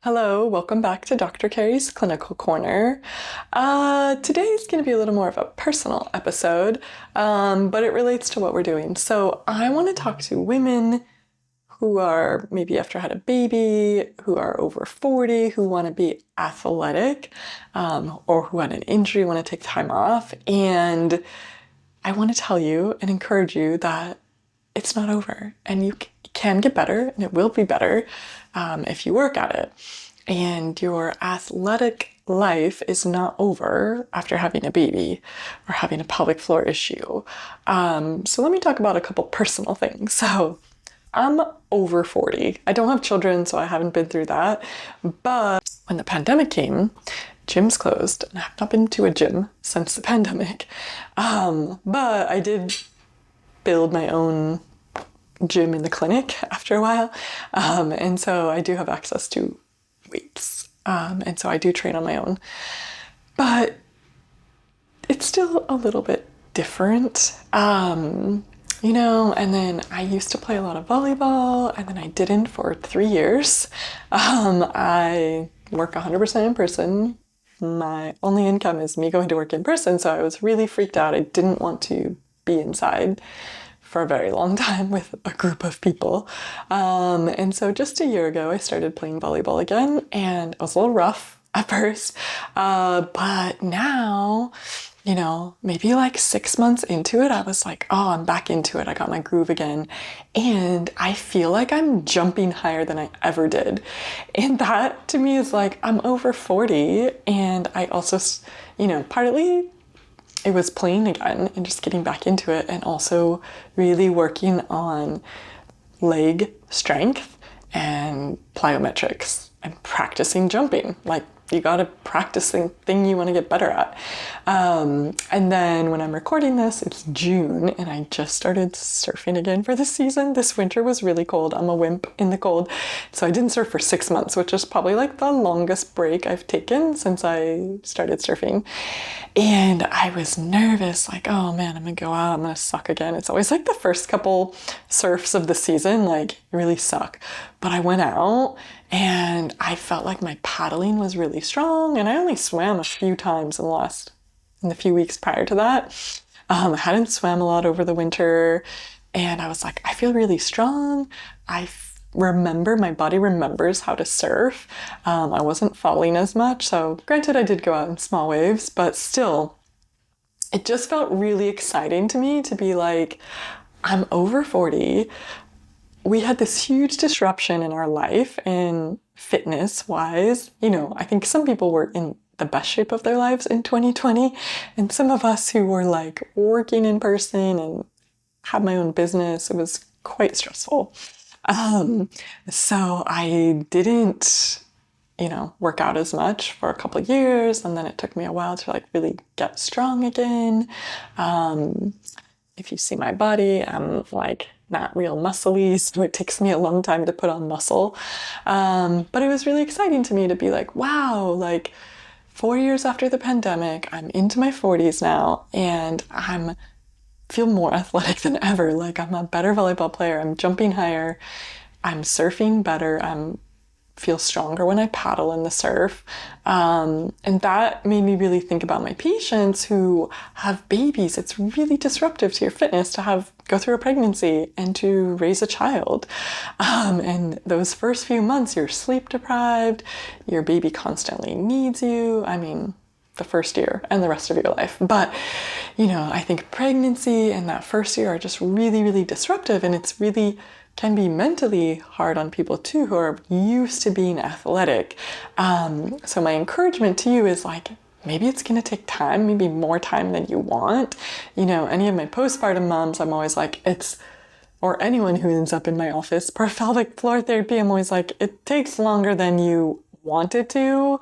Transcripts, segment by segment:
Hello, welcome back to Dr. Carri's Clinical Corner. Today is going to be a little more of a personal episode, but it relates to what we're doing. So I want to talk to women who are maybe after had a baby, who are over 40, who want to be athletic, or who had an injury, want to take time off. And I want to tell you and encourage you that it's not over, and you can get better, and it will be better if you work at it. And your athletic life is not over after having a baby or having a pelvic floor issue. So let me talk about a couple personal things. So I'm over 40. I don't have children, so I haven't been through that. But when the pandemic came, gyms closed, and I have not been to a gym since the pandemic. But I did build my own gym in the clinic after a while. And so I do have access to weights. And so I do train on my own. But it's still a little bit different. And then I used to play a lot of volleyball, and then I didn't for 3 years. I work 100% in person. My only income is me going to work in person, so I was really freaked out. I didn't want to be inside for a very long time with a group of people. And so just a year ago, I started playing volleyball again, and it was a little rough at first. But now, maybe like 6 months into it, I was like, oh, I'm back into it. I got my groove again. And I feel like I'm jumping higher than I ever did. And that to me is like, I'm over 40. And I also, partly it was playing again and just getting back into it, and also really working on leg strength and plyometrics and practicing jumping. Like, you gotta practice the thing you want to get better at. And then when I'm recording this, it's June, and I just started surfing again for the season. This winter was really cold. I'm a wimp in the cold. So I didn't surf for 6 months, which is probably like the longest break I've taken since I started surfing. And I was nervous, like, oh man, I'm gonna go out, I'm gonna suck again. It's always like the first couple surfs of the season, like, really suck. But I went out, and I felt like my paddling was really strong, and I only swam a few times in the few weeks prior to that. I hadn't swam a lot over the winter, and I was like, I feel really strong. Remember, my body remembers how to surf. I wasn't falling as much, so granted I did go out in small waves, but still, it just felt really exciting to me to be like, I'm over 40. We had this huge disruption in our life, in fitness wise. I think some people were in the best shape of their lives in 2020, and some of us who were like working in person and had my own business, it was quite stressful. So I didn't, work out as much for a couple of years, and then it took me a while to like really get strong again. If you see my body, I'm like not real muscly, so it takes me a long time to put on muscle. But it was really exciting to me to be like, wow, like 4 years after the pandemic, I'm into my 40s now, and I'm feel more athletic than ever. Like, I'm a better volleyball player. I'm jumping higher. I'm surfing better. I'm feel stronger when I paddle in the surf. And that made me really think about my patients who have babies. It's really disruptive to your fitness to go through a pregnancy and to raise a child. And those first few months, you're sleep deprived. Your baby constantly needs you. I mean, the first year and the rest of your life. But, I think pregnancy and that first year are just really, really disruptive, and it's really can be mentally hard on people too who are used to being athletic. So my encouragement to you is like, maybe it's going to take time, maybe more time than you want. Any of my postpartum moms, I'm always like, or anyone who ends up in my office for pelvic floor therapy, I'm always like, it takes longer than you want it to,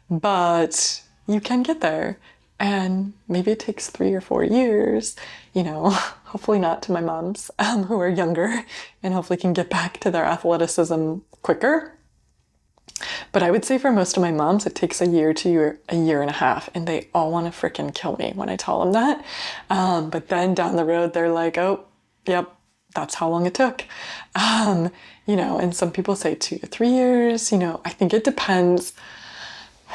but you can get there. And maybe it takes 3 or 4 years, hopefully not to my moms who are younger and hopefully can get back to their athleticism quicker. But I would say for most of my moms, it takes a year to a year and a half, and they all want to freaking kill me when I tell them that. But then down the road, they're like, oh, yep, that's how long it took. and some people say 2 to 3 years. I think it depends,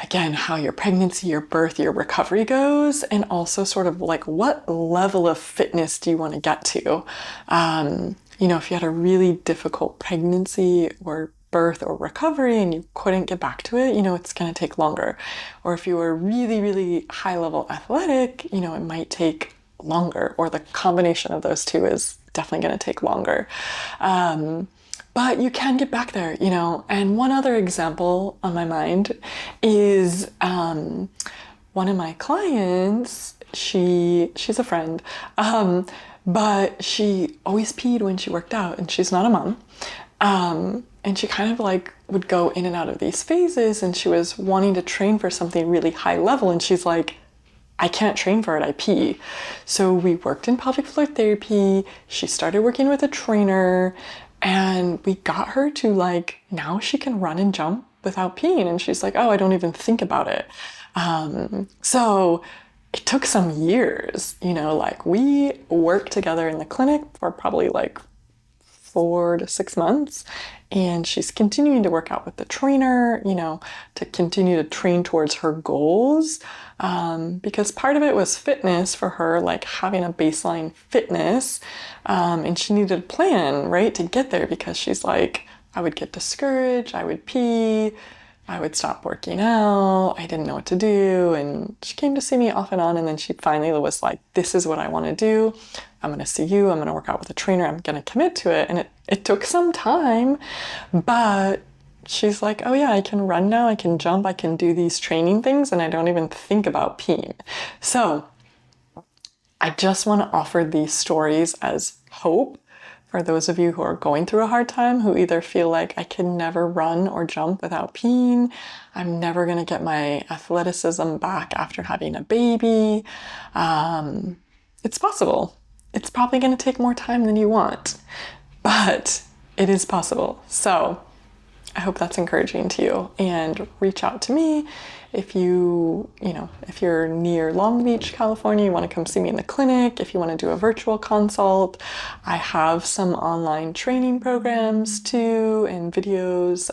again, how your pregnancy, your birth, your recovery goes, and also sort of like what level of fitness do you want to get to? If you had a really difficult pregnancy or birth or recovery and you couldn't get back to it, it's going to take longer. Or if you were really, really high level athletic, it might take longer, or the combination of those two is definitely going to take longer. But you can get back there, And one other example on my mind is one of my clients, she's a friend, but she always peed when she worked out, and she's not a mom. And she kind of like would go in and out of these phases, and she was wanting to train for something really high level, and she's like, I can't train for it, I pee. So we worked in pelvic floor therapy. She started working with a trainer, and we got her to like, now she can run and jump without peeing. And she's like, oh, I don't even think about it. So it took some years, like we worked together in the clinic for probably like 4 to 6 months. And she's continuing to work out with the trainer, to continue to train towards her goals. Because part of it was fitness for her, like having a baseline fitness. And she needed a plan, right, to get there, because she's like, I would get discouraged, I would pee, I would stop working out, I didn't know what to do. And she came to see me off and on, and then she finally was like, this is what I want to do. I'm going to see you, I'm going to work out with a trainer, I'm going to commit to it. And it took some time, but she's like, oh yeah, I can run now, I can jump, I can do these training things, and I don't even think about peeing. So I just want to offer these stories as hope for those of you who are going through a hard time, who either feel like I can never run or jump without peeing, I'm never going to get my athleticism back after having a baby. It's possible. It's probably going to take more time than you want, but it is possible. So I hope that's encouraging to you, and reach out to me if if you're near Long Beach, California, you want to come see me in the clinic, if you want to do a virtual consult. I have some online training programs too, and videos,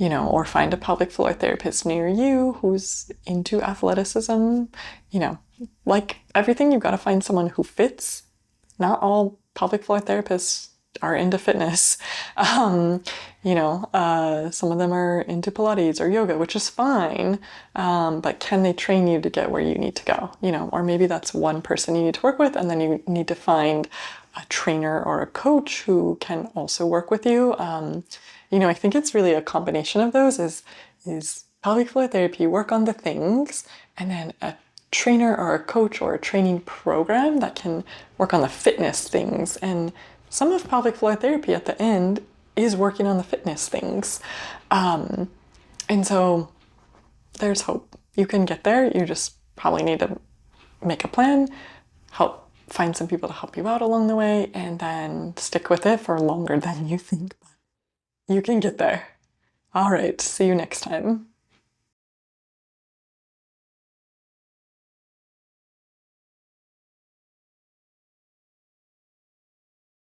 or find a pelvic floor therapist near you who's into athleticism. Like everything, you've got to find someone who fits. Not all pelvic floor therapists are into fitness. Some of them are into Pilates or yoga, which is fine. But can they train you to get where you need to go? Or maybe that's one person you need to work with, and then you need to find a trainer or a coach who can also work with you. I think it's really a combination of those is pelvic floor therapy, work on the things, and then a trainer or a coach or a training program that can work on the fitness things. And some of pelvic floor therapy at the end is working on the fitness things. And so there's hope. You can get there. You just probably need to make a plan, find some people to help you out along the way, and then stick with it for longer than you think. But you can get there. All right, see you next time.